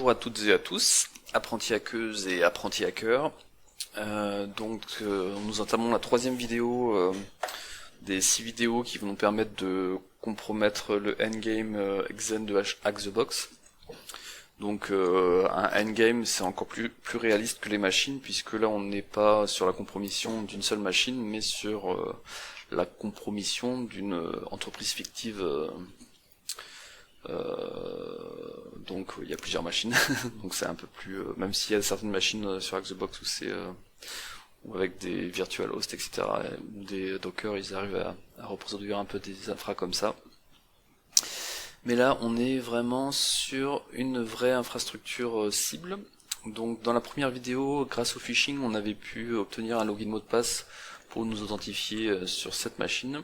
Bonjour à toutes et à tous, apprentis hackeuses et apprentis hackers. Nous entamons la troisième vidéo des 6 vidéos qui vont nous permettre de compromettre le endgame Xen de Hack the Box. Donc un endgame, c'est encore plus réaliste que les machines, puisque là on n'est pas sur la compromission d'une seule machine, mais sur la compromission d'une entreprise fictive. Donc il y a plusieurs machines, donc c'est un peu plus, même s'il y a certaines machines sur Hack the Box où c'est avec des virtual hosts, etc., ou des dockers, ils arrivent à reproduire un peu des infras comme ça. Mais là, on est vraiment sur une vraie infrastructure cible. Donc dans la première vidéo, grâce au phishing, on avait pu obtenir un login mot de passe pour nous authentifier sur cette machine.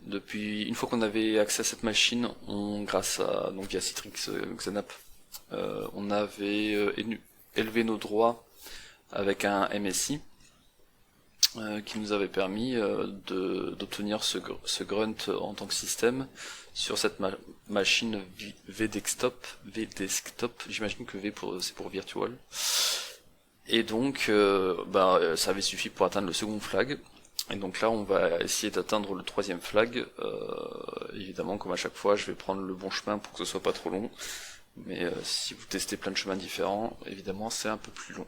Depuis, une fois qu'on avait accès à cette machine, grâce à, donc via Citrix Xenap, on avait élevé nos droits avec un MSI qui nous avait permis d'obtenir ce grunt en tant que système sur cette machine VDesktop, j'imagine que c'est pour virtual. Et donc ça avait suffi pour atteindre le second flag. Et donc là on va essayer d'atteindre le troisième flag. Évidemment, comme à chaque fois, je vais prendre le bon chemin pour que ce soit pas trop long. Mais si vous testez plein de chemins différents, évidemment c'est un peu plus long.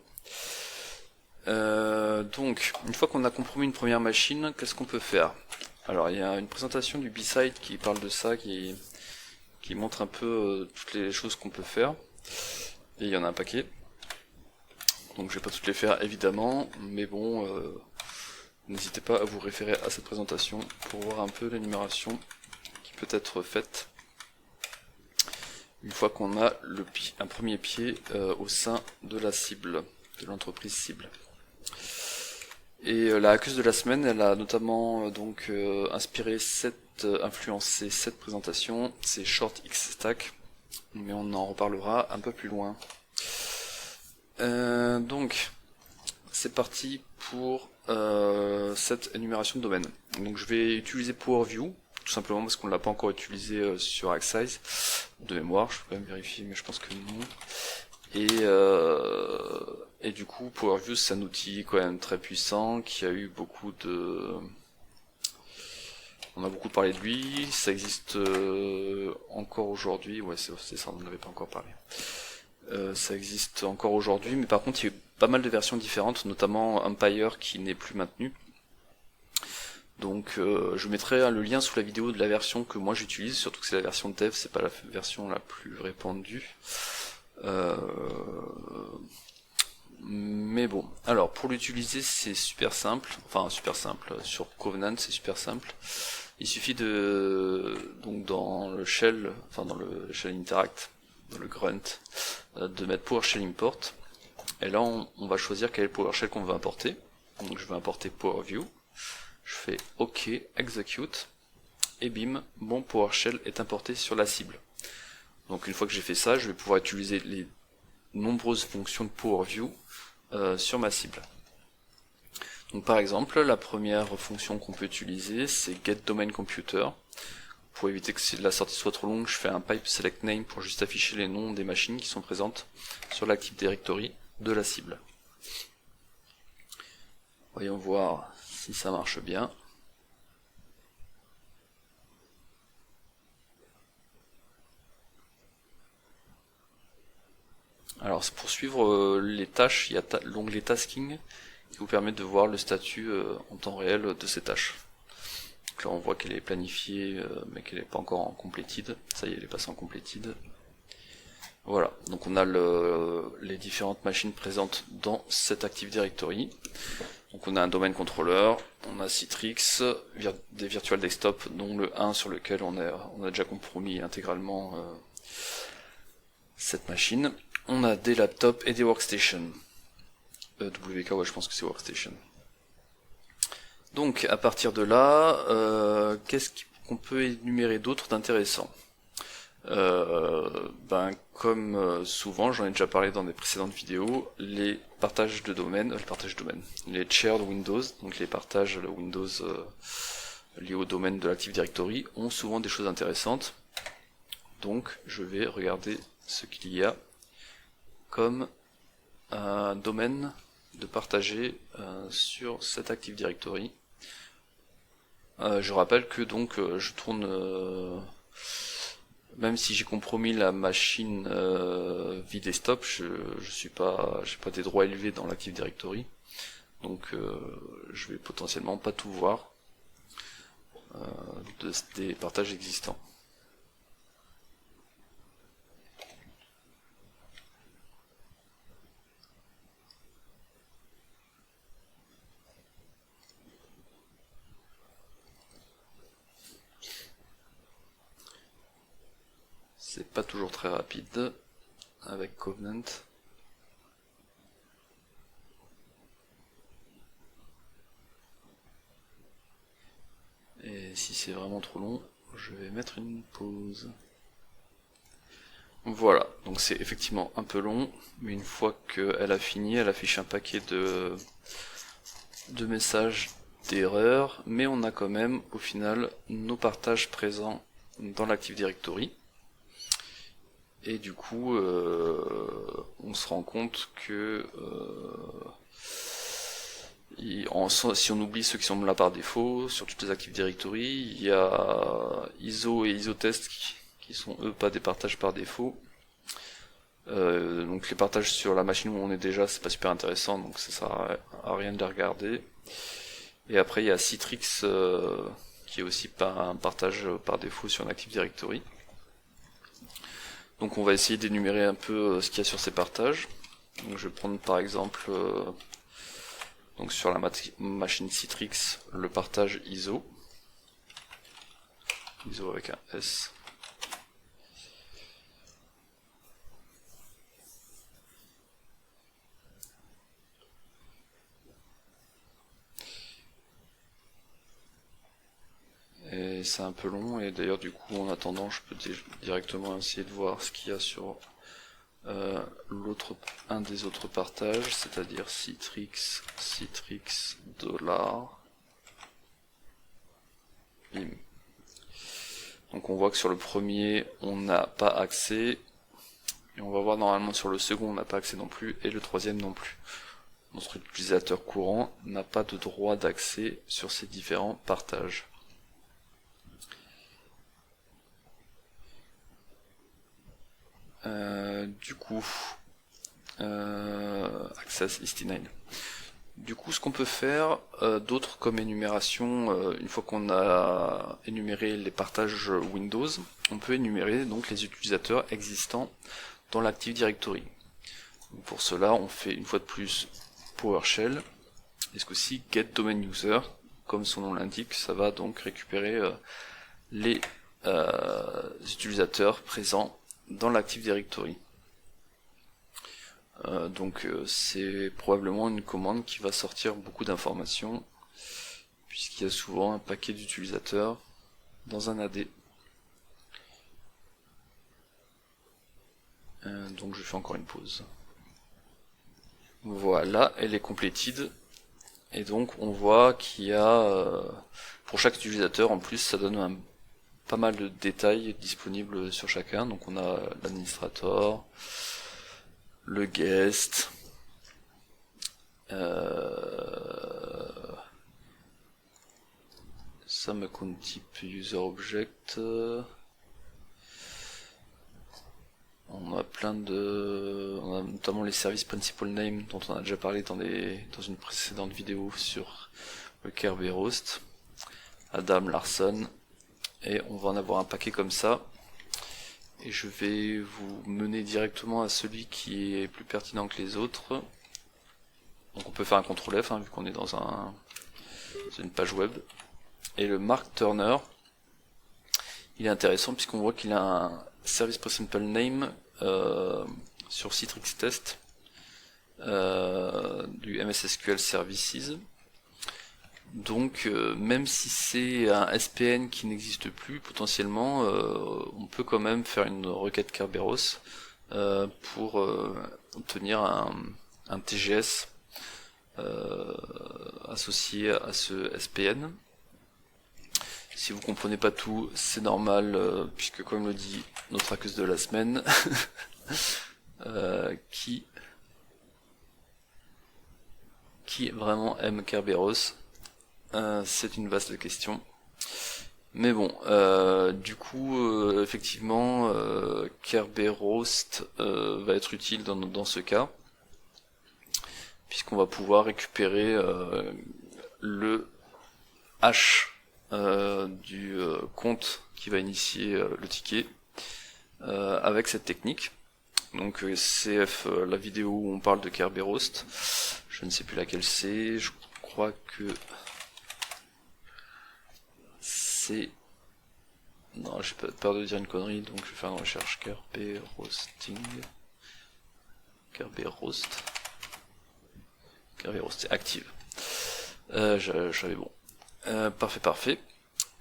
Donc, une fois qu'on a compromis une première machine, qu'est-ce qu'on peut faire? Alors, il y a une présentation du B-Side qui parle de ça, qui montre un peu toutes les choses qu'on peut faire. Et il y en a un paquet. Donc, je vais pas toutes les faire, évidemment, mais bon, n'hésitez pas à vous référer à cette présentation pour voir un peu l'énumération qui peut être faite une fois qu'on a un premier pied au sein de la cible, de l'entreprise cible. Et la hackeuse de la semaine, elle a notamment influencé cette présentation, c'est Short X Stack, mais on en reparlera un peu plus loin. Donc, c'est parti pour cette énumération de domaines. Donc je vais utiliser PowerView, tout simplement parce qu'on ne l'a pas encore utilisé sur Hacksize, de mémoire, je peux quand même vérifier, mais je pense que non. Et du coup, PowerView, c'est un outil quand même très puissant, qui a eu beaucoup de... On a beaucoup parlé de lui, ça existe encore aujourd'hui, ouais c'est ça, on n'en avait pas encore parlé. Ça existe encore aujourd'hui, mais par contre il y a eu pas mal de versions différentes, notamment Empire qui n'est plus maintenu. Donc je mettrai le lien sous la vidéo de la version que moi j'utilise, surtout que c'est la version dev, c'est pas la version la plus répandue. Mais bon, alors pour l'utiliser c'est super simple, sur Covenant c'est super simple. Il suffit donc dans le shell interact, dans le grunt, de mettre PowerShell import, et là on va choisir quel est le PowerShell qu'on veut importer. Donc je vais importer PowerView, je fais OK, execute, et bim, mon PowerShell est importé sur la cible. Donc une fois que j'ai fait ça, je vais pouvoir utiliser les nombreuses fonctions de PowerView sur ma cible. Donc par exemple, la première fonction qu'on peut utiliser, c'est getDomainComputer. Pour éviter que la sortie soit trop longue, je fais un pipe select name pour juste afficher les noms des machines qui sont présentes sur l'Active Directory de la cible. Voyons voir si ça marche bien. Alors pour suivre les tâches, il y a l'onglet Tasking qui vous permet de voir le statut en temps réel de ces tâches. Donc là on voit qu'elle est planifiée mais qu'elle n'est pas encore en completed. Ça y est, elle est passée en completed. Voilà, donc on a les différentes machines présentes dans cette Active Directory. Donc on a un domaine controller, on a Citrix, des virtual desktop, dont le 1 sur lequel on a déjà compromis intégralement cette machine. On a des laptops et des workstations. WK, ouais, je pense que c'est workstation. Donc à partir de là, qu'est-ce qu'on peut énumérer d'autre d'intéressant? Comme souvent, j'en ai déjà parlé dans des précédentes vidéos, les partages de domaine, les shared Windows, donc les partages Windows liés au domaine de l'Active Directory, ont souvent des choses intéressantes. Donc je vais regarder ce qu'il y a comme un domaine de partager sur cet Active Directory. Je rappelle que donc je tourne, même si j'ai compromis la machine vide et stop, j'ai pas des droits élevés dans l'Active Directory, donc je vais potentiellement pas tout voir des partages existants. C'est pas toujours très rapide avec Covenant. Et si c'est vraiment trop long, je vais mettre une pause. Voilà, donc c'est effectivement un peu long, mais une fois qu'elle a fini, elle affiche un paquet de messages d'erreurs, mais on a quand même au final nos partages présents dans l'Active Directory. Et du coup, on se rend compte que si on oublie ceux qui sont là par défaut, sur toutes les Active Directory, il y a ISO et ISOTest qui sont eux pas des partages par défaut. Donc les partages sur la machine où on est déjà, c'est pas super intéressant, donc ça sert à rien de les regarder. Et après il y a Citrix qui est aussi pas un partage par défaut sur une Active Directory. Donc on va essayer d'énumérer un peu ce qu'il y a sur ces partages. Donc je vais prendre par exemple donc sur la machine Citrix le partage ISO avec un S. Et c'est un peu long, et d'ailleurs du coup en attendant je peux directement essayer de voir ce qu'il y a sur un des autres partages, c'est-à-dire Citrix $. Bim. Donc on voit que sur le premier on n'a pas accès, et on va voir normalement sur le second on n'a pas accès non plus, et le troisième non plus. Notre utilisateur courant n'a pas de droit d'accès sur ces différents partages. Du coup, Access is denied. Du coup, ce qu'on peut faire d'autre comme énumération, une fois qu'on a énuméré les partages Windows, on peut énumérer donc les utilisateurs existants dans l'Active Directory. Donc pour cela, on fait une fois de plus PowerShell, et ce coup-ci get domain user, comme son nom l'indique, ça va donc récupérer les utilisateurs présents dans l'Active Directory. Donc c'est probablement une commande qui va sortir beaucoup d'informations, puisqu'il y a souvent un paquet d'utilisateurs dans un AD. Donc je fais encore une pause. Voilà, elle est completed, et donc on voit qu'il y a pour chaque utilisateur en plus ça donne pas mal de détails disponibles sur chacun. Donc on a l'administrateur, le guest, some account type user object. On a on a notamment les services principal name dont on a déjà parlé dans une précédente vidéo sur le Kerberos, Adam Larson, et on va en avoir un paquet comme ça. Et je vais vous mener directement à celui qui est plus pertinent que les autres. Donc on peut faire un CTRL F vu qu'on est dans une page web. Et le Mark Turner, il est intéressant puisqu'on voit qu'il a un service principal name sur Citrix Test du MS SQL Services. Donc même si c'est un SPN qui n'existe plus, potentiellement on peut quand même faire une requête Kerberos pour obtenir un TGS associé à ce SPN. Si vous comprenez pas tout, c'est normal, puisque comme le dit notre accuse de la semaine, qui vraiment aime Kerberos? C'est une vaste question. Mais bon, du coup, effectivement, Kerberos va être utile dans ce cas, puisqu'on va pouvoir récupérer le hash du compte qui va initier le ticket avec cette technique. Donc CF, la vidéo où on parle de Kerberos, je ne sais plus laquelle c'est, je crois que c'est... Non, j'ai peur de dire une connerie, donc je vais faire une recherche Kerberosting. Kerberost, c'est active. J'avais bon. Parfait.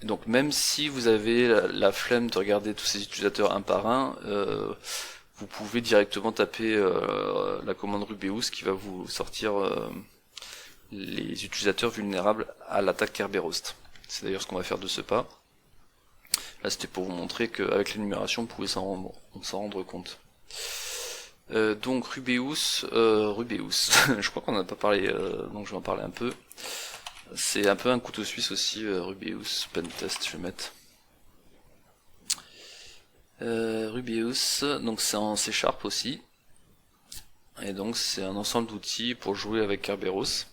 Donc même si vous avez la flemme de regarder tous ces utilisateurs un par un, vous pouvez directement taper la commande Rubeus qui va vous sortir les utilisateurs vulnérables à l'attaque Kerberos. C'est d'ailleurs ce qu'on va faire de ce pas. Là c'était pour vous montrer qu'avec l'énumération vous pouvez s'en rendre compte. Donc Rubeus, je crois qu'on n'a pas parlé, donc je vais en parler un peu. C'est un peu un couteau suisse aussi, Rubeus Pentest, je vais mettre. Rubeus, donc c'est en C# aussi. Et donc c'est un ensemble d'outils pour jouer avec Kerberos.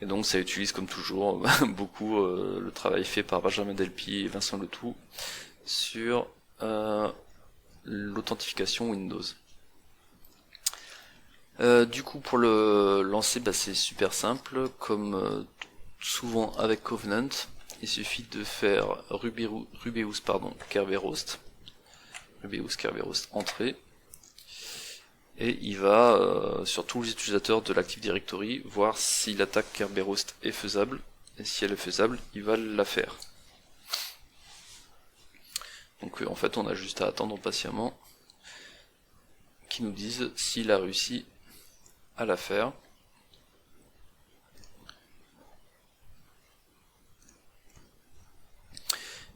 Et donc ça utilise comme toujours beaucoup le travail fait par Benjamin Delpy et Vincent Letout sur l'authentification Windows. Du coup pour le lancer, c'est super simple, comme souvent avec Covenant, il suffit de faire Rubeus Kerberos entrée, et il va sur tous les utilisateurs de l'Active Directory voir si l'attaque Kerberos est faisable, et si elle est faisable, il va la faire. Donc en fait on a juste à attendre patiemment qu'ils nous disent s'il a réussi à la faire.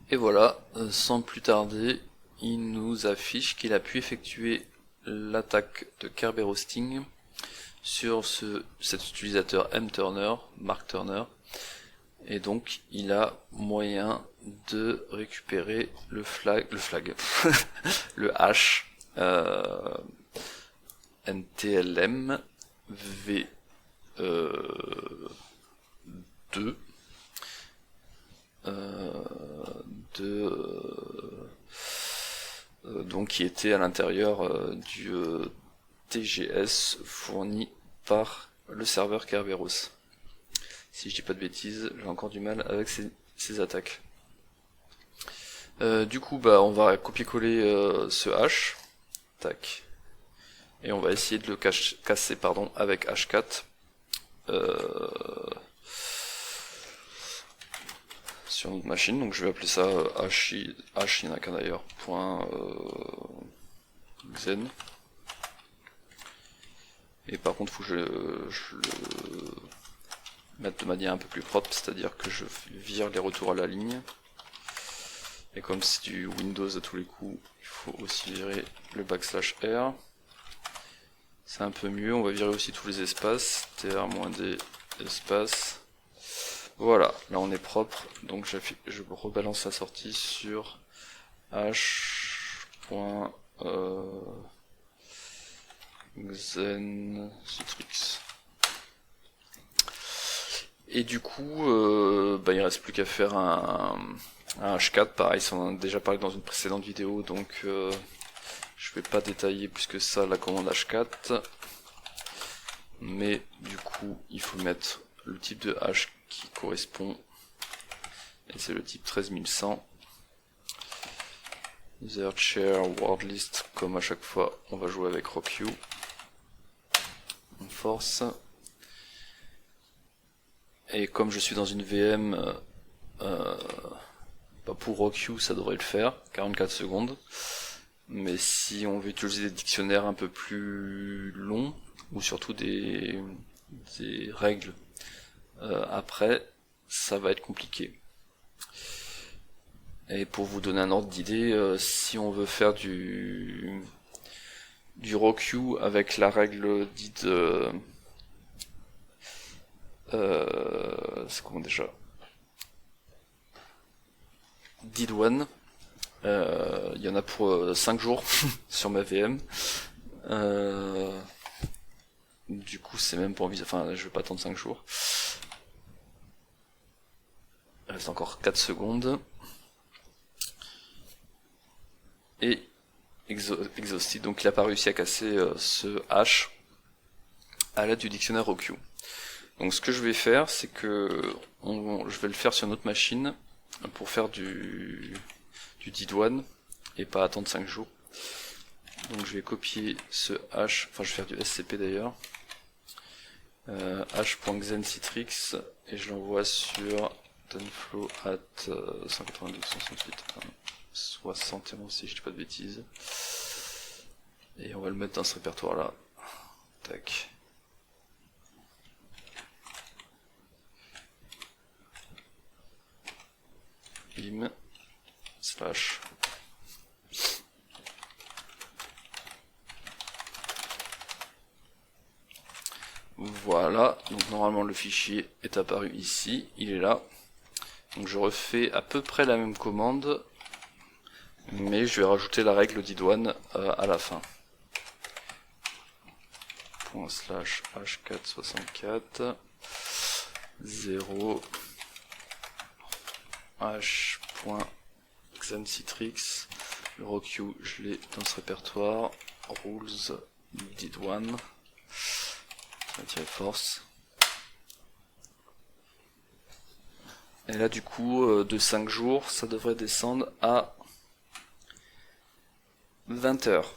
Et voilà, sans plus tarder, il nous affiche qu'il a pu effectuer l'attaque de Kerberosting sur cet utilisateur Mark Turner, et donc il a moyen de récupérer le flag, le hash NTLM V2 donc qui était à l'intérieur du TGS fourni par le serveur Kerberos. Si je dis pas de bêtises, j'ai encore du mal avec ces attaques. Du coup, on va copier-coller ce hash, tac, et on va essayer de le casser avec H4 sur notre machine. Donc je vais appeler ça H, il n'y en a qu'un d'ailleurs, point Xen. Et par contre, il faut que je le mette de manière un peu plus propre, c'est-à-dire que je vire les retours à la ligne. Et comme c'est du Windows à tous les coups, il faut aussi virer le \R. C'est un peu mieux, on va virer aussi tous les espaces, tr-d espace. Voilà, là on est propre, donc je rebalance la sortie sur h.xen citrix. Et du coup, il reste plus qu'à faire un H4, pareil, ça on en a déjà parlé dans une précédente vidéo, donc je vais pas détailler plus que ça la commande H4, mais du coup il faut mettre le type de hash qui correspond, et c'est le type 13100. User share word list, comme à chaque fois on va jouer avec RockU. On force. Et comme je suis dans une VM, pour RockU ça devrait le faire, 44 secondes. Mais si on veut utiliser des dictionnaires un peu plus longs, ou surtout des règles après, ça va être compliqué. Et pour vous donner un ordre d'idée, si on veut faire du ROCU avec la règle dite c'est comment déjà, did one, il y en a pour 5 jours sur ma VM. Du coup c'est même pas envisageable, enfin je vais pas attendre 5 jours. Il reste encore 4 secondes. Et exhausted, donc il a pas réussi à casser ce hash à l'aide du dictionnaire ROCU. Donc ce que je vais faire, c'est que je vais le faire sur une autre machine pour faire du did one et pas attendre 5 jours. Donc je vais copier ce hash, enfin je vais faire du SCP d'ailleurs, hash.xencitrix, et je l'envoie sur tenflow at 192.168.71 si je dis pas de bêtises. Et on va le mettre dans ce répertoire là. Tac. Bim. Slash. Voilà, donc normalement le fichier est apparu ici, il est là. Donc je refais à peu près la même commande, mais je vais rajouter la règle did1 à la fin. .slash h464 0 h.xencitrix, le ROCU je l'ai dans ce répertoire, rules did1, force. Et là du coup de 5 jours ça devrait descendre à 20 heures.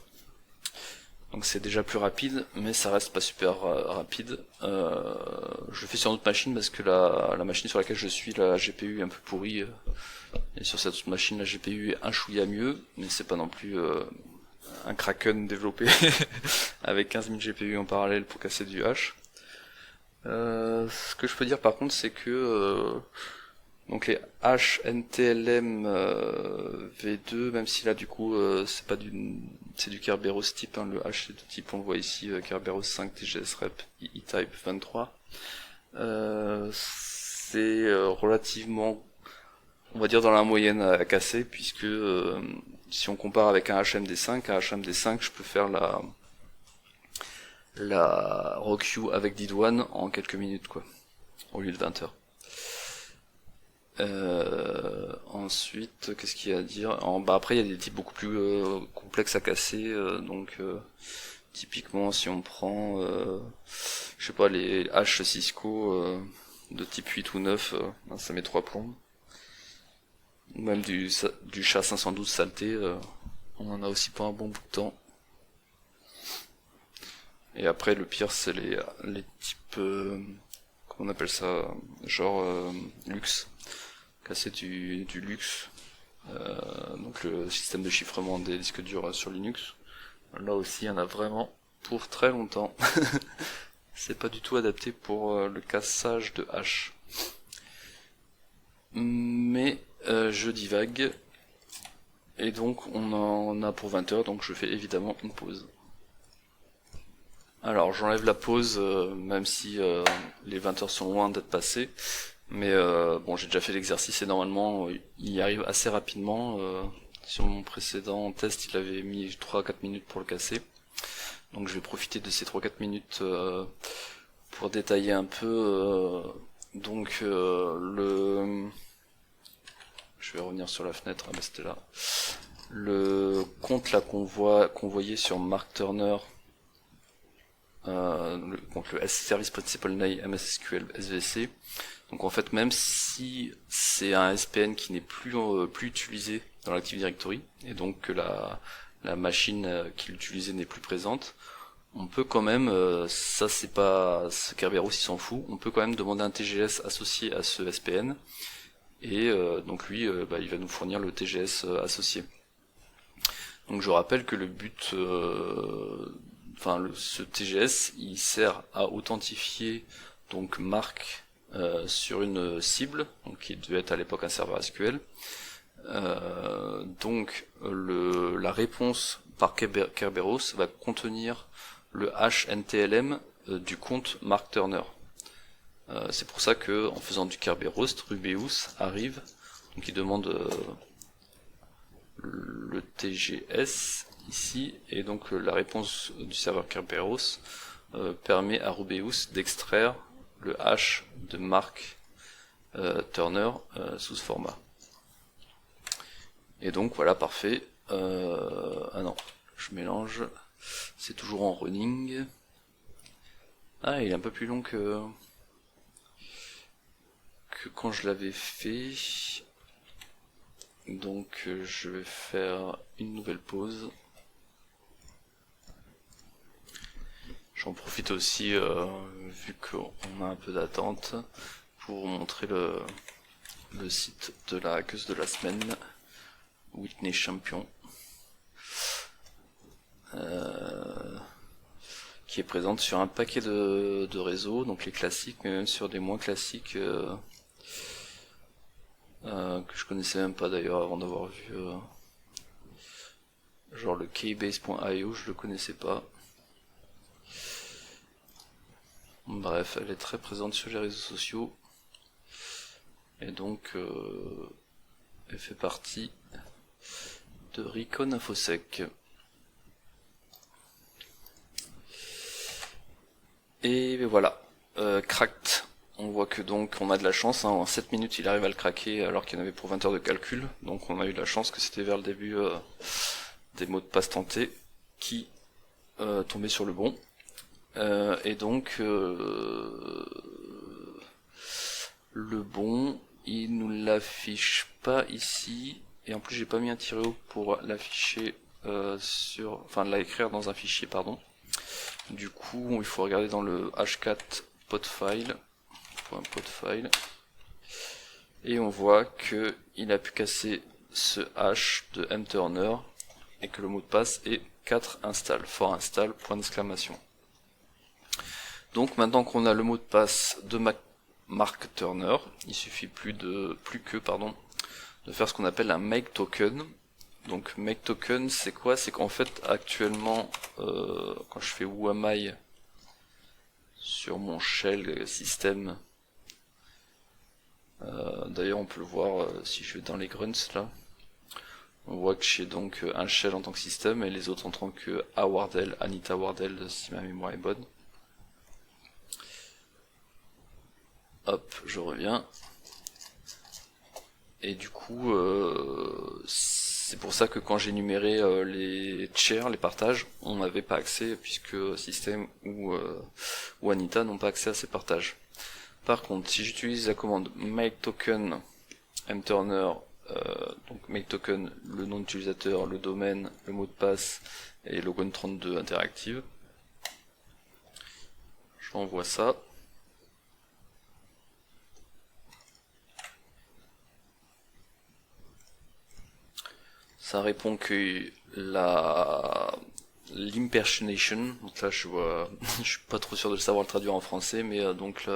Donc c'est déjà plus rapide, mais ça reste pas super rapide. Je le fais sur une autre machine parce que la machine sur laquelle je suis, la GPU est un peu pourrie. Et sur cette autre machine, la GPU est un chouïa mieux, mais c'est pas non plus un Kraken développé avec 15 000 GPU en parallèle pour casser du hash. Ce que je peux dire par contre, c'est que donc les HNTLM V2, même si là du coup c'est du Kerberos type, hein, le H c'est de type, on le voit ici, Kerberos 5 TGS Rep E-Type 23. C'est relativement, on va dire, dans la moyenne à casser, puisque si on compare avec un HMD5, je peux faire la ROCU avec did1 en quelques minutes, quoi, au lieu de 20 heures. Ensuite, qu'est-ce qu'il y a à dire? Après, il y a des types beaucoup plus complexes à casser, donc typiquement, si on prend, je sais pas, les H Cisco de type 8 ou 9, ça met 3 plombs. Ou même du SHA-512 saleté, on en a aussi pas un bon bout de temps. Et après, le pire, c'est les types, comment on appelle ça, genre luxe. Casser du luxe, donc le système de chiffrement des disques durs sur Linux. Là aussi, il y en a vraiment pour très longtemps. C'est pas du tout adapté pour le cassage de hash. Mais je divague. Et donc on en a pour 20 heures, donc je fais évidemment une pause. Alors j'enlève la pause, même si les 20 heures sont loin d'être passées. Mais bon, j'ai déjà fait l'exercice et normalement il y arrive assez rapidement. Sur mon précédent test, il avait mis 3-4 minutes pour le casser. Donc je vais profiter de ces 3-4 minutes pour détailler un peu. Donc je vais revenir sur la fenêtre, ah bah c'était là. Le compte là qu'on voyait sur Mark Turner, donc le Service Principal Name MSSQL SVC. Donc en fait, même si c'est un SPN qui n'est plus utilisé dans l'Active Directory, et donc que la machine qui l'utilisait n'est plus présente, on peut quand même, ça c'est pas, ce Kerberos il s'en fout, on peut quand même demander un TGS associé à ce SPN, et donc lui, il va nous fournir le TGS associé. Donc je rappelle que le but, ce TGS, il sert à authentifier donc Mark sur une cible, donc qui devait être à l'époque un serveur SQL, La réponse par Kerberos va contenir le hash NTLM du compte Mark Turner. C'est pour ça que en faisant du Kerberos, Rubeus arrive, donc il demande le TGS ici, et donc la réponse du serveur Kerberos permet à Rubeus d'extraire le hash de Mark Turner sous ce format. Et donc voilà, parfait. Ah non, je mélange. C'est toujours en running. Ah, il est un peu plus long que quand je l'avais fait. Donc je vais faire une nouvelle pause. J'en profite aussi, vu qu'on a un peu d'attente, pour vous montrer le site de la hackeuse de la semaine, Whitney Champion, qui est présente sur un paquet de réseaux, donc les classiques, mais même sur des moins classiques que je connaissais même pas d'ailleurs avant d'avoir vu genre le keybase.io, je le connaissais pas. Bref, elle est très présente sur les réseaux sociaux et donc elle fait partie de Recon Infosec. Et voilà, cracked. On voit que donc on a de la chance, hein, en 7 minutes il arrive à le craquer alors qu'il y en avait pour 20 heures de calcul, donc on a eu de la chance que c'était vers le début des mots de passe tentés qui tombaient sur le bon. Et donc le bon, il nous l'affiche pas ici, et en plus j'ai pas mis un tiret haut pour l'afficher l'écrire dans un fichier, pardon. Du coup il faut regarder dans le h4 podfile, et on voit que il a pu casser ce hash de mturner et que le mot de passe est 4 install, for install, point d'exclamation. Donc maintenant qu'on a le mot de passe de Mark Turner, il suffit plus que de faire ce qu'on appelle un make token. Donc make token, c'est quoi? C'est qu'en fait actuellement quand je fais whoami sur mon shell système, d'ailleurs on peut le voir si je vais dans les grunts là, on voit que j'ai donc un shell en tant que système et les autres en tant que Anita Wardell si ma mémoire est bonne. Hop, je reviens. Et du coup, c'est pour ça que quand j'ai numéré les shares, les partages, on n'avait pas accès puisque système ou Anita n'ont pas accès à ces partages. Par contre, si j'utilise la commande make token mturner, donc make token, le nom d'utilisateur, le domaine, le mot de passe et logon32 interactive, j'envoie ça. Ça répond que l'impersonation, donc là je suis pas trop sûr de savoir le traduire en français, mais donc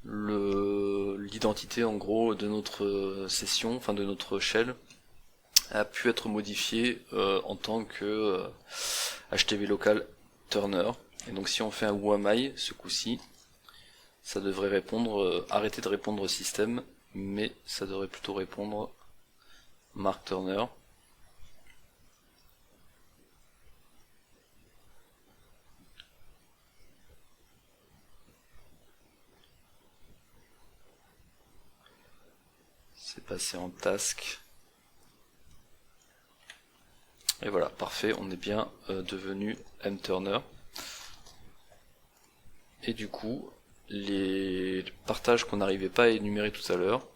l'identité en gros de notre session, enfin de notre shell, a pu être modifiée en tant que HTTP local turner. Et donc si on fait un whoami ce coup-ci, ça devrait répondre, arrêter de répondre système, mais ça devrait plutôt répondre Mark Turner. C'est passé en task. Et voilà, parfait, on est bien devenu mturner. Et du coup, les partages qu'on n'arrivait pas à énumérer tout à l'heure,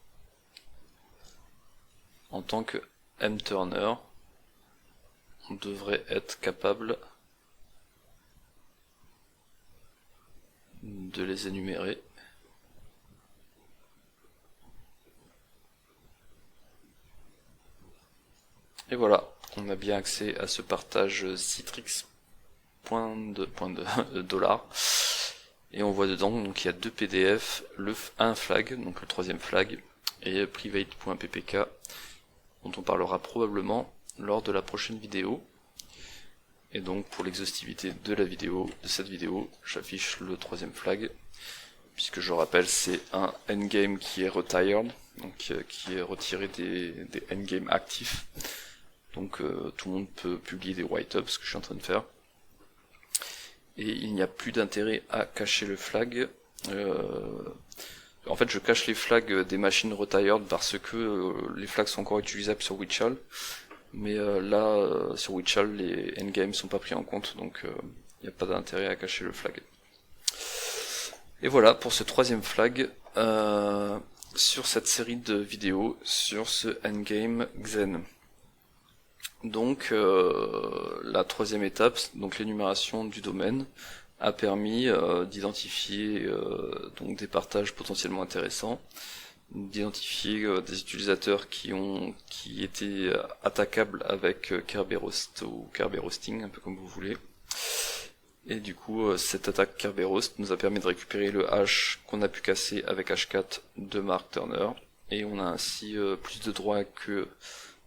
en tant que mturner, on devrait être capable de les énumérer. Et voilà, on a bien accès à ce partage Citrix $. Et on voit dedans, donc il y a deux PDF, un flag, donc le troisième flag, et private.ppk, dont on parlera probablement lors de la prochaine vidéo. Et donc pour l'exhaustivité de cette vidéo, j'affiche le troisième flag, puisque je rappelle c'est un endgame qui est retired, donc qui est retiré des endgames actifs. Donc tout le monde peut publier des write-ups, ce que je suis en train de faire. Et il n'y a plus d'intérêt à cacher le flag. En fait je cache les flags des machines retired parce que les flags sont encore utilisables sur Witchall. Mais là, sur Witchall, les endgames sont pas pris en compte, donc il n'y a pas d'intérêt à cacher le flag. Et voilà pour ce troisième flag sur cette série de vidéos sur ce endgame Xen. Donc la troisième étape, donc l'énumération du domaine, a permis d'identifier donc des partages potentiellement intéressants, d'identifier des utilisateurs qui étaient attaquables avec Kerberoast ou Kerberoasting, un peu comme vous voulez. Et du coup, cette attaque Kerberoast nous a permis de récupérer le hash qu'on a pu casser avec Hashcat de Mark Turner, et on a ainsi plus de droits que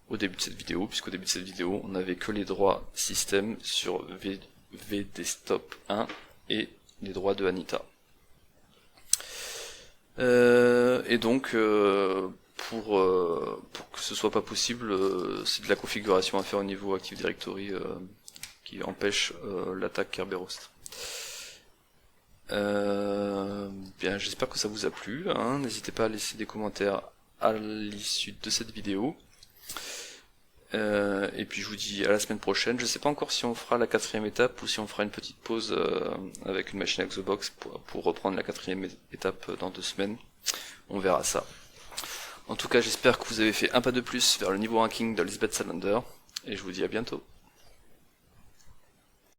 au début de cette vidéo, puisqu'au début de cette vidéo, on n'avait que les droits système sur VDesktop 1 et les droits de Anita. Et donc pour que ce soit pas possible, c'est de la configuration à faire au niveau Active Directory qui empêche l'attaque Kerberoast. Bien, j'espère que ça vous a plu, hein. N'hésitez pas à laisser des commentaires à l'issue de cette vidéo. Et puis je vous dis à la semaine prochaine. Je sais pas encore si on fera la quatrième étape ou si on fera une petite pause avec une machine Xbox pour reprendre la quatrième étape dans 2 semaines. On verra ça. En tout cas, j'espère que vous avez fait un pas de plus vers le niveau ranking de Lisbeth Salander, et je vous dis à bientôt.